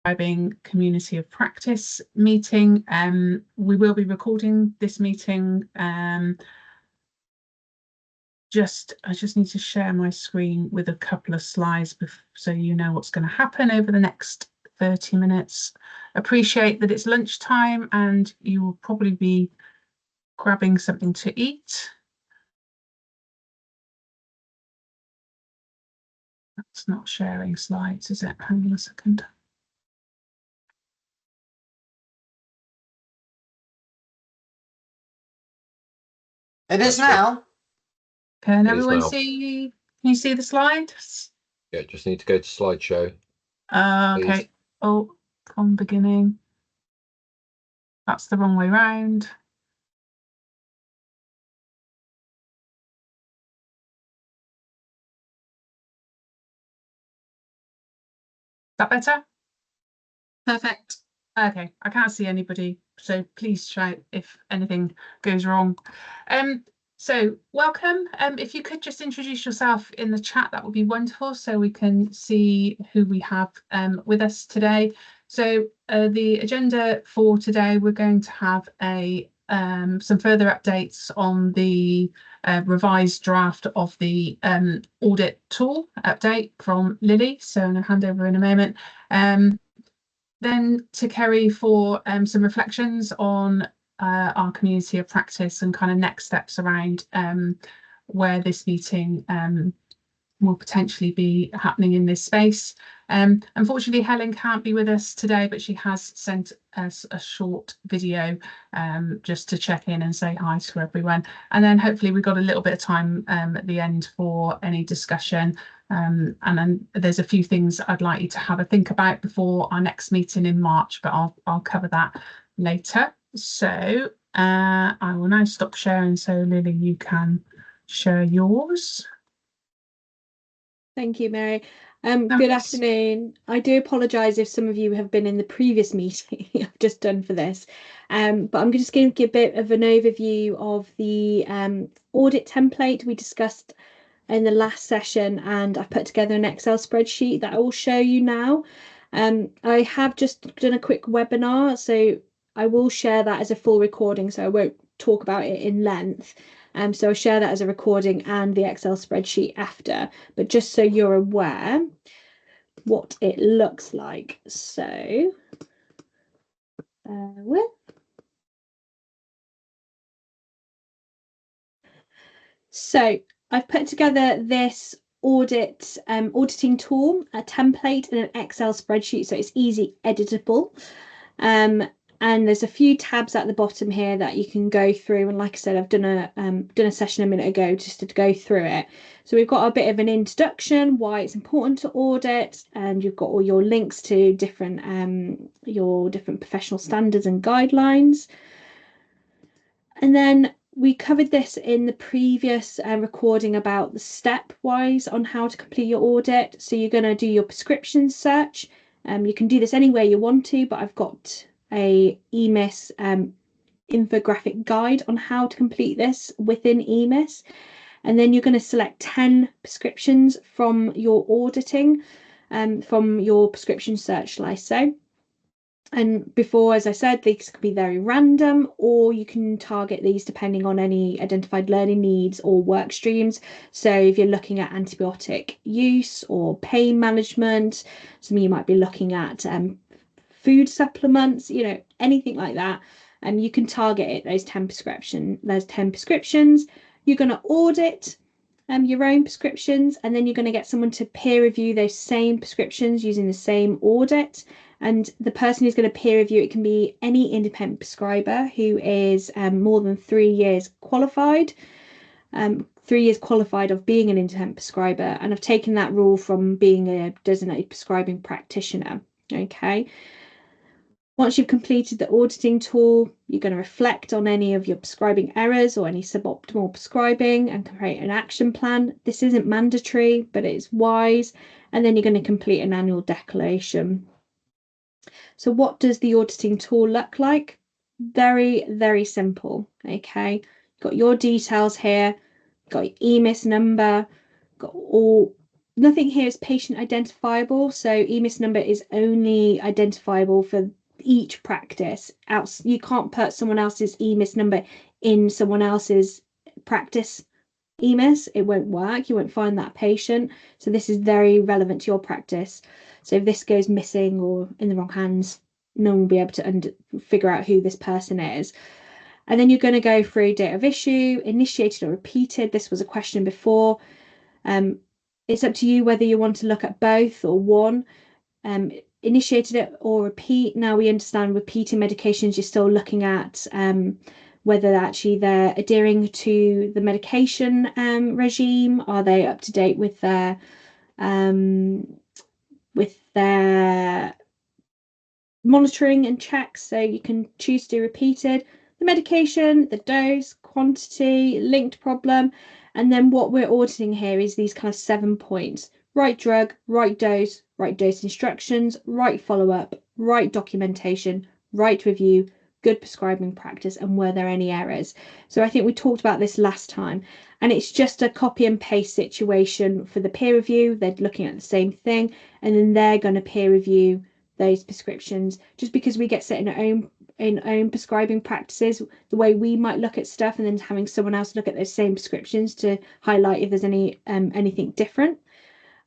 Prescribing Community of Practice meeting. We will be recording this meeting. I just need to share my screen with a couple of slides so you know what's going to happen over the next 30 minutes. Appreciate that it's lunchtime and you will probably be grabbing something to eat. That's not sharing slides, is it? Hang on a second. It is now. Can everyone see? Can you see the slides? Yeah, just need to go to slideshow. Okay. Oh, from beginning. That's the wrong way round. Is that better? Perfect. Okay, I can't see anybody, so please shout if anything goes wrong. So welcome. If you could just introduce yourself in the chat, that would be wonderful, so we can see who we have with us today. So the agenda for today, we're going to have some further updates on the revised draft of the audit tool update from Lily. So I'm going to hand over in a moment. Then to Kerri for some reflections on our community of practice and kind of next steps around where this meeting will potentially be happening in this space. Unfortunately, Helen can't be with us today, but she has sent us a short video just to check in and say hi to everyone. And then hopefully we've got a little bit of time at the end for any discussion. And then there's a few things I'd like you to have a think about before our next meeting in March, but I'll cover that later. So I will now stop sharing so Lily, you can share yours. Thank you, Mary. Good afternoon. I do apologise if some of you have been in the previous meeting I've just done for this, but I'm just going to give a bit of an overview of the audit template we discussed in the last session, and I've put together an Excel spreadsheet that I will show you now. I have just done a quick webinar, so I will share that as a full recording, so I won't talk about it in length. So I'll share that as a recording and the Excel spreadsheet after, but just so you're aware what it looks like. So I've put together this auditing tool, a template, and an Excel spreadsheet, so it's easy editable. And there's a few tabs at the bottom here that you can go through. And like I said, I've done a session a minute ago just to go through it. So we've got a bit of an introduction, why it's important to audit, and you've got all your links to your different professional standards and guidelines. And then we covered this in the previous recording about the stepwise on how to complete your audit. So you're going to do your prescription search. You can do this anywhere you want to, but I've got a EMIS infographic guide on how to complete this within EMIS. And then you're going to select 10 prescriptions from your auditing, from your prescription search, shall I say. And before, as I said, these can be very random, or you can target these depending on any identified learning needs or work streams. So if you're looking at antibiotic use or pain management, some of you might be looking at food supplements, anything like that. And you can target it, those 10 prescriptions. You're going to audit your own prescriptions, and then you're going to get someone to peer review those same prescriptions using the same audit. And the person who's going to peer review it can be any independent prescriber who is more than 3 years qualified. 3 years qualified of being an independent prescriber, and I've taken that rule from being a designated prescribing practitioner. Okay. Once you've completed the auditing tool, you're going to reflect on any of your prescribing errors or any suboptimal prescribing and create an action plan. This isn't mandatory, but it's wise. And then you're going to complete an annual declaration. So what does the auditing tool look like? Very, very simple. Okay, you've got your details here, you've got your EMIS number, got all nothing here is patient identifiable. So EMIS number is only identifiable for each practice. You can't put someone else's EMIS number in someone else's practice EMIS. It won't work. You won't find that patient. So this is very relevant to your practice. So if this goes missing or in the wrong hands, no one will be able to figure out who this person is. And then you're going to go through date of issue, initiated or repeated. This was a question before. It's up to you whether you want to look at both or one. Initiated it or repeat. Now we understand repeating medications, you're still looking at whether actually they're adhering to the medication regime. Are they up to date with their monitoring and checks? So you can choose to do repeated. The medication, the dose, quantity, linked problem, and then what we're auditing here is these kind of 7 points: right drug, right dose instructions, right follow-up, right documentation, right review, good prescribing practice, and were there any errors. So I think we talked about this last time, and it's just a copy and paste situation for the peer review. They're looking at the same thing, and then they're going to peer review those prescriptions. Just because we get set in own prescribing practices, the way we might look at stuff, and then having someone else look at those same prescriptions to highlight if there's anything different.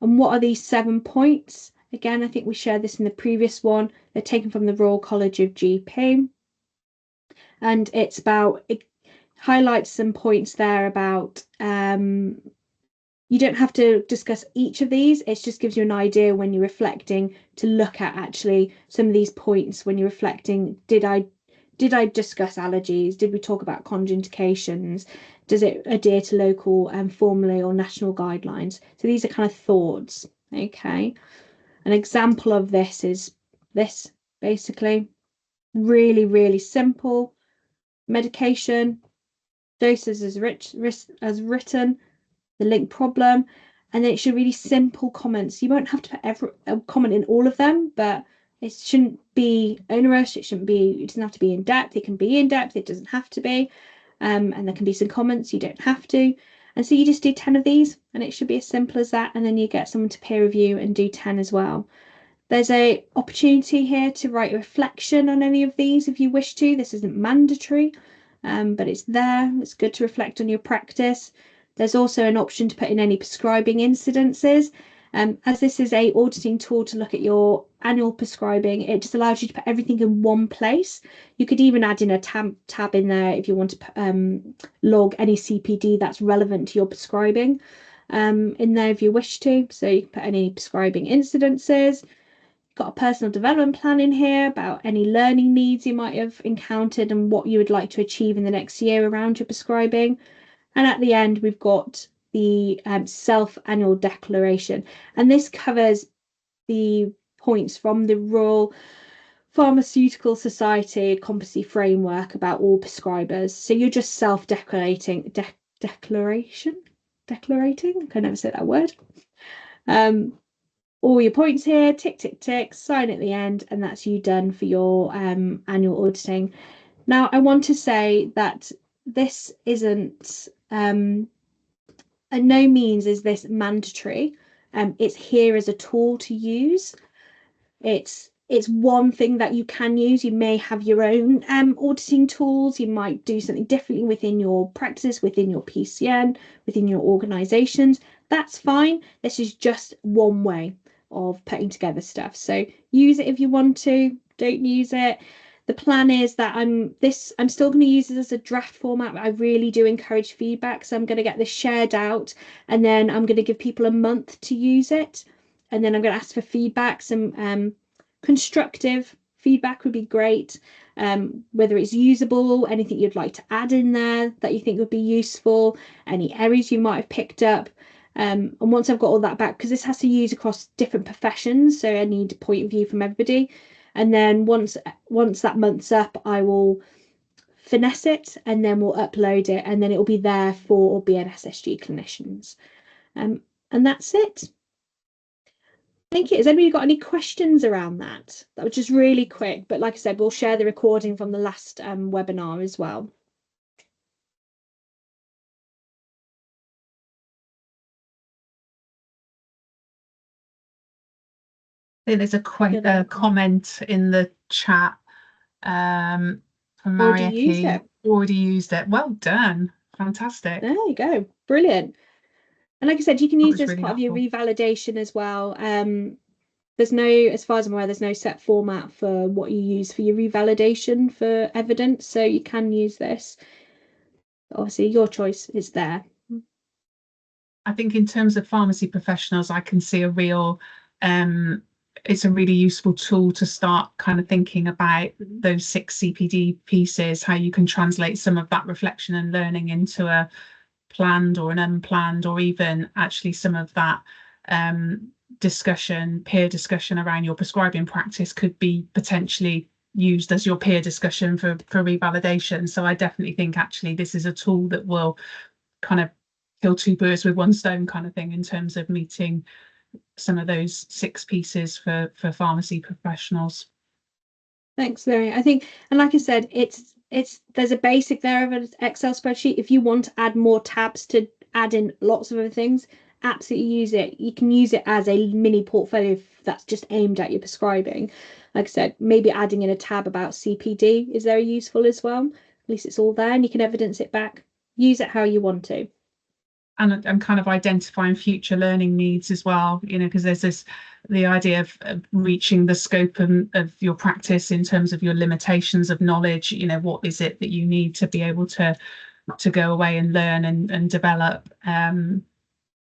And what are these 7 points? Again, I think we shared this in the previous one. They're taken from the Royal College of GP. And it's about, it highlights some points there about, you don't have to discuss each of these. It just gives you an idea when you're reflecting to look at actually some of these points when you're reflecting. Did I discuss allergies? Did we talk about contraindications? Does it adhere to local formulary or national guidelines? So these are kind of thoughts. Okay. An example of this is this, basically. Really, really simple. Medication, doses as written, the link problem, and then it should really simple comments. You won't have to put a comment in all of them, but it shouldn't be onerous. It doesn't have to be in depth. It can be in depth. It doesn't have to be. And there can be some comments. You don't have to. And so you just do 10 of these, and it should be as simple as that. And then you get someone to peer review and do 10 as well. There's a opportunity here to write a reflection on any of these if you wish to. This isn't mandatory, but it's there. It's good to reflect on your practice. There's also an option to put in any prescribing incidences. As this is a auditing tool to look at your annual prescribing, it just allows you to put everything in one place. You could even add in a tab in there if you want to log any CPD that's relevant to your prescribing in there if you wish to. So you can put any prescribing incidences. Got a personal development plan in here about any learning needs you might have encountered and what you would like to achieve in the next year around your prescribing. And at the end, we've got the self-annual declaration. And this covers the points from the Royal Pharmaceutical Society competency framework about all prescribers. So you're just self-declarating, declarating? I can never say that word. All your points here, tick, tick, tick, sign at the end, and that's you done for your annual auditing. Now, I want to say that this isn't, at no means is this mandatory. It's here as a tool to use. It's one thing that you can use. You may have your own auditing tools. You might do something differently within your practice, within your PCN, within your organizations. That's fine. This is just one way of putting together stuff. So use it if you want to, don't use it. The plan is that I'm still going to use it as a draft format, but I really do encourage feedback. So I'm going to get this shared out, and then I'm going to give people a month to use it. And then I'm going to ask for feedback. Some constructive feedback would be great. Whether it's usable, anything you'd like to add in there that you think would be useful, any areas you might have picked up. And once I've got all that back, because this has to use across different professions, so I need a point of view from everybody. And then once that month's up, I will finesse it, and then we'll upload it, and then it will be there for BNSSG clinicians. And that's it. Thank you. Has anybody got any questions around that? That was just really quick, but like I said, we'll share the recording from the last webinar as well. think there's a comment in the chat from Already used Mariaki. it. Already used it. Well done. Fantastic. There you go. Brilliant. And like I said, you can use was this really part of your helpful. revalidation as well. There's no, as far as I'm aware, there's no set format for what you use for your revalidation for evidence. So you can use this. Obviously, your choice is there. I think in terms of pharmacy professionals, I can see a real, it's a really useful tool to start kind of thinking about those 6 CPD pieces, how you can translate some of that reflection and learning into a planned or an unplanned, or even actually some of that peer discussion around your prescribing practice could be potentially used as your peer discussion for revalidation. So I definitely think actually this is a tool that will kind of kill 2 birds with 1 stone kind of thing in terms of meeting some of those 6 pieces for pharmacy professionals. Thanks, Mary. I think, and like I said, there's a basic there of an Excel spreadsheet. If you want to add more tabs to add in lots of other things, absolutely use it. You can use it as a mini portfolio that's just aimed at your prescribing. Like I said, maybe adding in a tab about CPD is very useful as well. At least it's all there and you can evidence it back. Use it how you want to. And kind of identifying future learning needs as well, you know, because there's the idea of reaching the scope of your practice in terms of your limitations of knowledge. You know, what is it that you need to be able to go away and learn and develop, and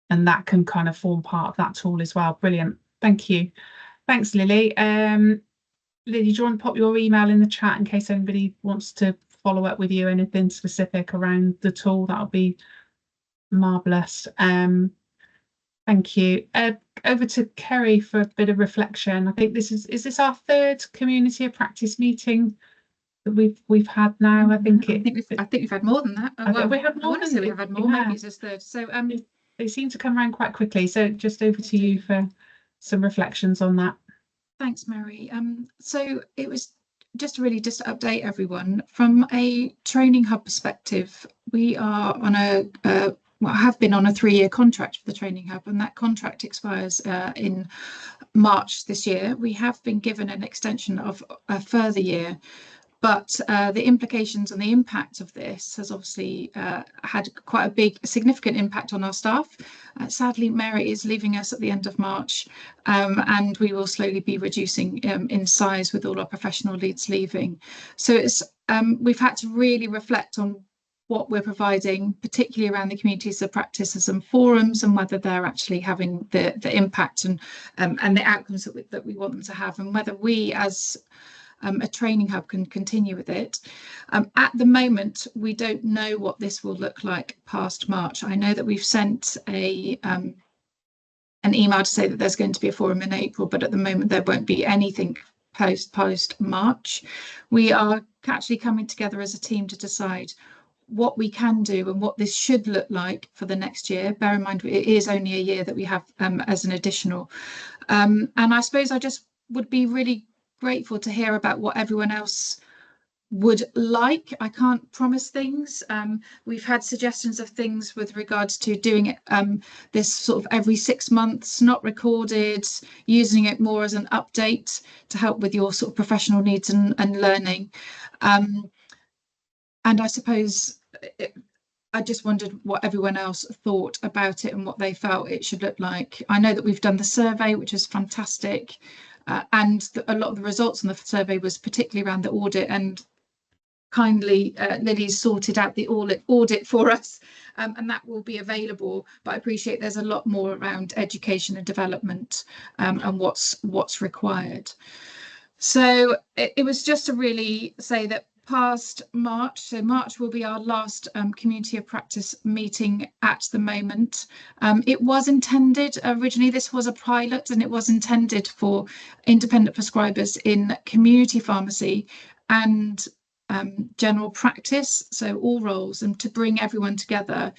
that can kind of form part of that tool as well. Brilliant. Thank you. Thanks, Lily. Lily, do you want to pop your email in the chat in case anybody wants to follow up with you, anything specific around the tool? That'll be marvelous. Thank you. Over to Kerri for a bit of reflection. I think is this our 3rd community of practice meeting that we've had now? I think we've had more than that. Well, we have more. We have had more. Yeah. Maybe it's this 3rd. So they seem to come around quite quickly. So just over to you for some reflections on that. Thanks, Mary. So it was just to update everyone from a training hub perspective. We are on have been on a 3-year contract for the training hub, and that contract expires in March this year. We have been given an extension of a further year, but the implications and the impact of this has obviously had quite a significant impact on our staff. Sadly, Mary is leaving us at the end of March, and we will slowly be reducing in size with all our professional leads leaving. So it's we've had to really reflect on what we're providing, particularly around the communities of practices and forums, and whether they're actually having the impact and the outcomes that we want them to have, and whether we as a training hub can continue with it. At the moment, we don't know what this will look like past March. I know that we've sent an email to say that there's going to be a forum in April, but at the moment there won't be anything post March. We are actually coming together as a team to decide what we can do and what this should look like for the next year. Bear in mind, it is only a year that we have as an additional. And I suppose I just would be really grateful to hear about what everyone else would like. I can't promise things. We've had suggestions of things with regards to doing it this sort of every 6 months, not recorded, using it more as an update to help with your sort of professional needs and learning. And I suppose I just wondered what everyone else thought about it and what they felt it should look like. I know that we've done the survey, which is fantastic. And a lot of the results on the survey was particularly around the audit, and kindly Lily's sorted out the audit for us, and that will be available. But I appreciate there's a lot more around education and development and what's required. So it was just to really say that past March, so March will be our last community of practice meeting at the moment. It was intended originally, this was a pilot, and it was intended for independent prescribers in community pharmacy and general practice, so all roles, and to bring everyone together.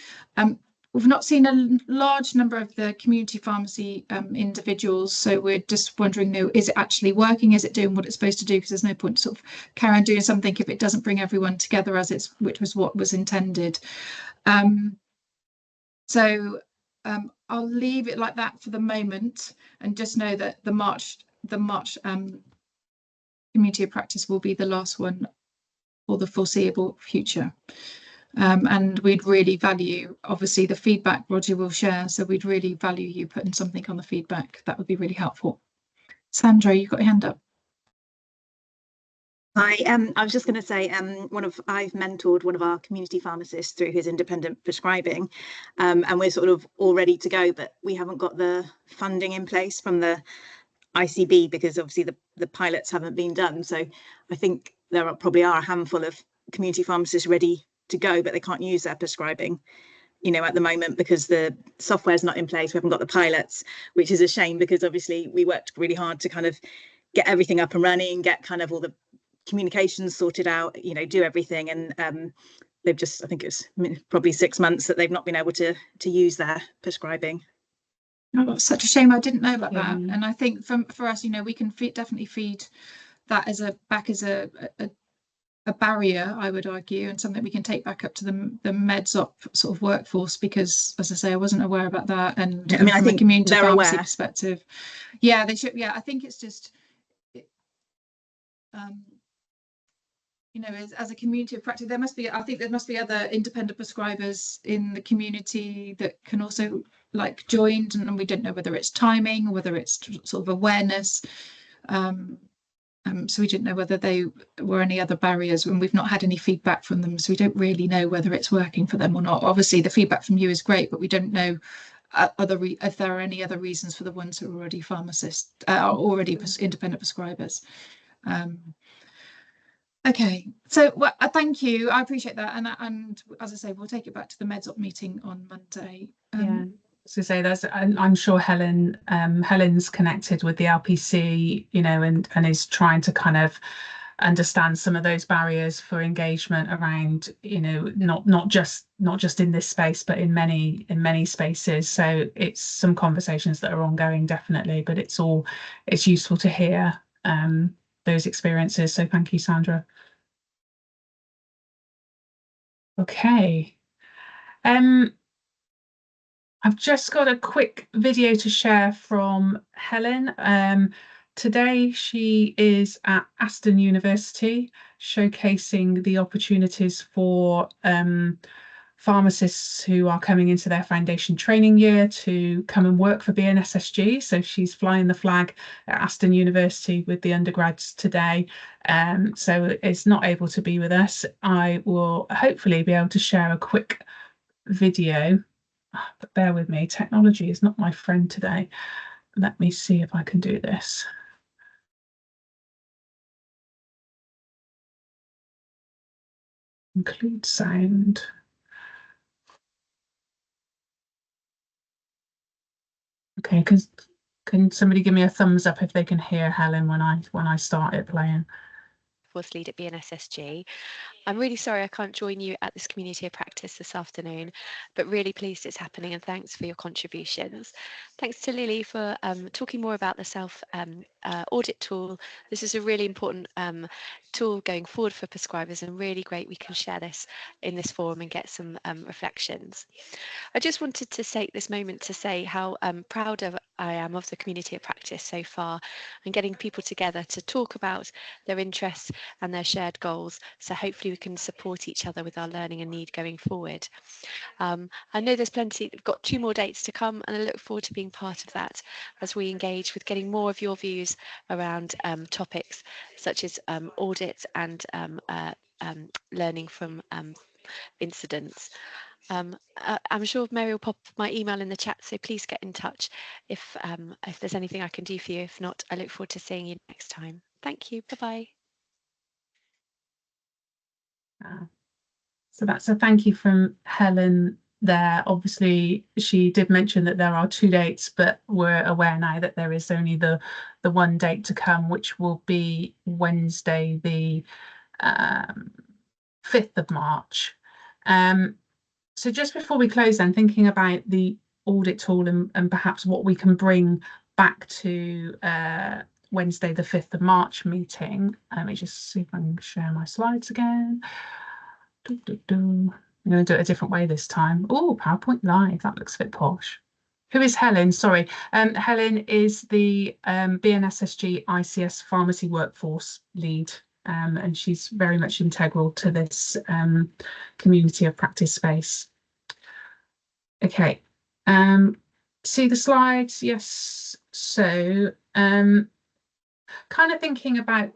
We've not seen a large number of the community pharmacy individuals, so we're just wondering, is it actually working? Is it doing what it's supposed to do? Because there's no point to sort of carry on doing something if it doesn't bring everyone together which was what was intended. So I'll leave it like that for the moment, and just know that the March the March community of practice will be the last one for the foreseeable future. And we'd really value, obviously, the feedback Roger will share. So we'd really value you putting something on the feedback. That would be really helpful. Sandra, you've got your hand up. Hi, I was just going to say, I've mentored one of our community pharmacists through his independent prescribing, and we're sort of all ready to go, but we haven't got the funding in place from the ICB because obviously the pilots haven't been done. So I think there probably are a handful of community pharmacists ready to go, but they can't use their prescribing, at the moment because the software is not in place. We haven't got the pilots, which is a shame because obviously we worked really hard to kind of get everything up and running, get kind of all the communications sorted out, do everything, and they've just, I think it's probably 6 months that they've not been able to use their prescribing. Oh, that's such a shame. I didn't know about that. And I think for us, we can definitely feed that as a barrier, I would argue, and something we can take back up to the meds op sort of workforce, because as I say, I wasn't aware about that. And I think a community pharmacy aware. perspective, yeah, they should. Yeah, I think it's just as a community of practice, I think there must be other independent prescribers in the community that can also join, and we don't know whether it's timing or whether it's sort of awareness. So we didn't know whether they were any other barriers, and we've not had any feedback from them, so we don't really know whether it's working for them or not. Obviously the feedback from you is great, but we don't know if there are any other reasons for the ones who are already pharmacists, are already independent prescribers. Okay, so thank you, I appreciate that, and as I say, we'll take it back to the meds op meeting on Monday. Yeah, so say I'm sure Helen's connected with the LPC, and is trying to kind of understand some of those barriers for engagement around, not just in this space, but in many spaces. So it's some conversations that are ongoing, definitely, but it's useful to hear those experiences. So thank you, Sandra. Okay. I've just got a quick video to share from Helen. Today she is at Aston University, showcasing the opportunities for pharmacists who are coming into their foundation training year to come and work for BNSSG. So she's flying the flag at Aston University with the undergrads today. So is not able to be with us. I will hopefully be able to share a quick video, but bear with me, technology is not my friend today. Let me see if I can do this. Include sound. Okay, can somebody give me a thumbs up if they can hear Helen when I start it playing? Workforce Lead at BNSSG. I'm really sorry I can't join you at this community of practice this afternoon, but really pleased it's happening, and thanks for your contributions. Thanks to Lily for talking more about the self audit tool. This is a really important tool going forward for prescribers, and really great we can share this in this forum and get some reflections. I just wanted to take this moment to say how proud I am of the community of practice so far, and getting people together to talk about their interests and their shared goals. So hopefully we can support each other with our learning and need going forward. I know there's plenty, we've got 2 more dates to come, and I look forward to being part of that as we engage with getting more of your views around topics such as audit and learning from incidents. I'm sure Mary will pop my email in the chat, so please get in touch if there's anything I can do for you. If not, I look forward to seeing you next time. Thank you. Bye-bye. So that's a thank you from Helen there. Obviously, she did mention that there are 2 dates, but we're aware now that there is only the one date to come, which will be Wednesday, the 5th of March. So just before we close then, thinking about the audit tool and perhaps what we can bring back to Wednesday, the 5th of March meeting. Let me just see if I can share my slides again. I'm going to do it a different way this time. Oh, PowerPoint Live, that looks a bit posh. Who is Helen? Sorry. Helen is the BNSSG ICS Pharmacy Workforce Lead, and she's very much integral to this community of practice space. Okay. See the slides? Yes. So kind of thinking about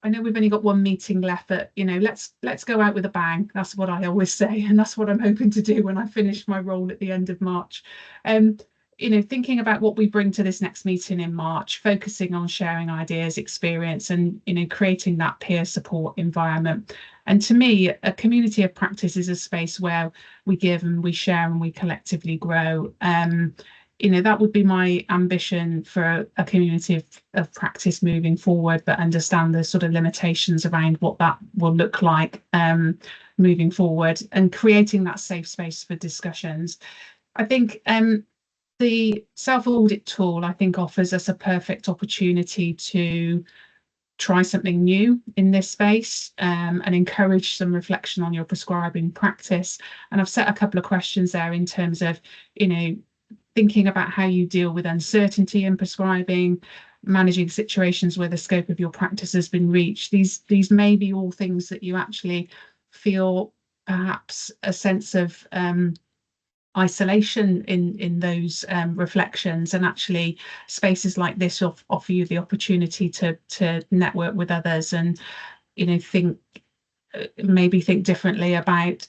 I know we've only got one meeting left, but let's go out with a bang. That's what I always say, and that's what I'm hoping to do when I finish my role at the end of March. Thinking about what we bring to this next meeting in March, focusing on sharing ideas, experience, and creating that peer support environment. And to me, a community of practice is a space where we give and we share and we collectively grow. That would be my ambition for a community of practice moving forward, but understand the sort of limitations around what that will look like moving forward, and creating that safe space for discussions. I think the self-audit tool, I think, offers us a perfect opportunity to try something new in this space and encourage some reflection on your prescribing practice. And I've set a couple of questions there in terms of, thinking about how you deal with uncertainty in prescribing, managing situations where the scope of your practice has been reached. These may be all things that you actually feel perhaps a sense of isolation in those reflections, and actually spaces like this offer you the opportunity to network with others and maybe think differently about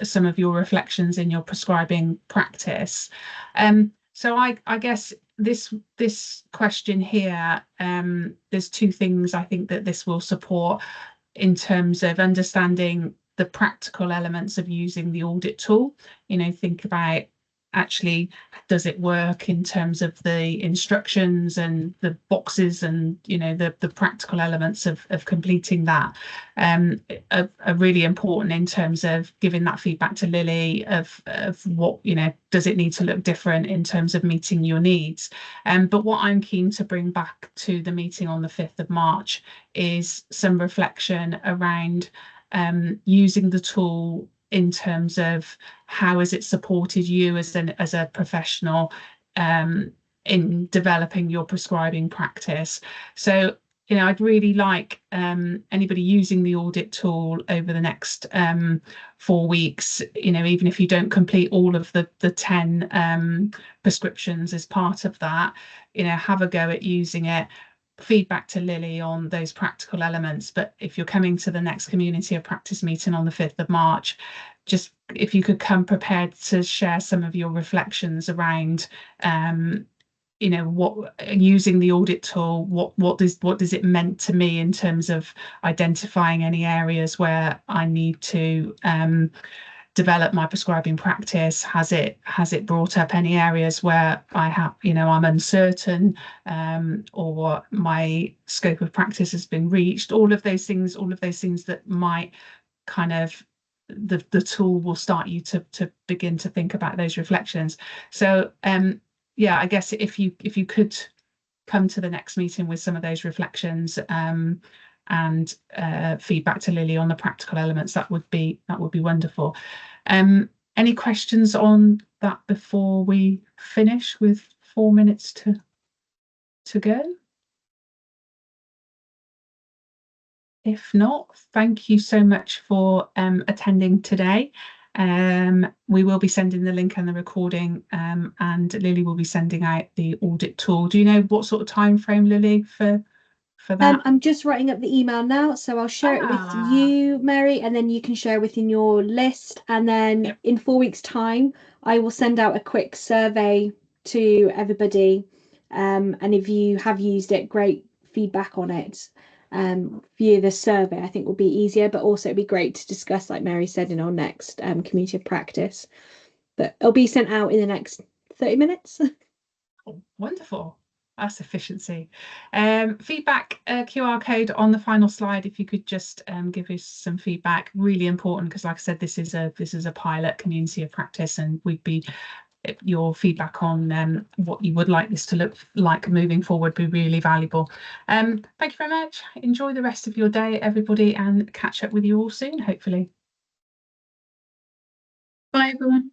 some of your reflections in your prescribing practice. So I guess this question here, there's two things I think that this will support in terms of understanding the practical elements of using the audit tool. Think about, actually, does it work in terms of the instructions and the boxes and the practical elements of completing that are really important in terms of giving that feedback to Lily of what does it need to look different in terms of meeting your needs. But what I'm keen to bring back to the meeting on the 5th of March is some reflection around using the tool in terms of how has it supported you as a professional in developing your prescribing practice. So I'd really like anybody using the audit tool over the next 4 weeks, even if you don't complete all of the 10 prescriptions as part of that, have a go at using it. Feedback to Lily on those practical elements. But if you're coming to the next community of practice meeting on the 5th of March, just if you could come prepared to share some of your reflections around what using the audit tool, what does it meant to me in terms of identifying any areas where I need to develop my prescribing practice. Has it brought up any areas where I have I'm uncertain or my scope of practice has been reached? All of those things that might kind of the tool will start you to begin to think about those reflections. So yeah, I guess if you could come to the next meeting with some of those reflections and feedback to Lily on the practical elements, that would be wonderful. Any questions on that before we finish with 4 minutes to go? If not, thank you so much for attending today. We will be sending the link and the recording, and Lily will be sending out the audit tool. Do you know what sort of time frame, Lily, for that? I'm just writing up the email now, so I'll share it with you, Mary, and then you can share within your list. And then in 4 weeks' time, I will send out a quick survey to everybody. And if you have used it, great feedback on it. Via the survey, I think will be easier, but also it'd be great to discuss, like Mary said, in our next community of practice. But it'll be sent out in the next 30 minutes. Oh, wonderful. That's efficiency. Feedback QR code on the final slide. If you could just give us some feedback, really important, because like I said, this is a pilot community of practice, and we'd be your feedback on what you would like this to look like moving forward be really valuable. Thank you very much. Enjoy the rest of your day, everybody, and catch up with you all soon, hopefully. Bye, everyone.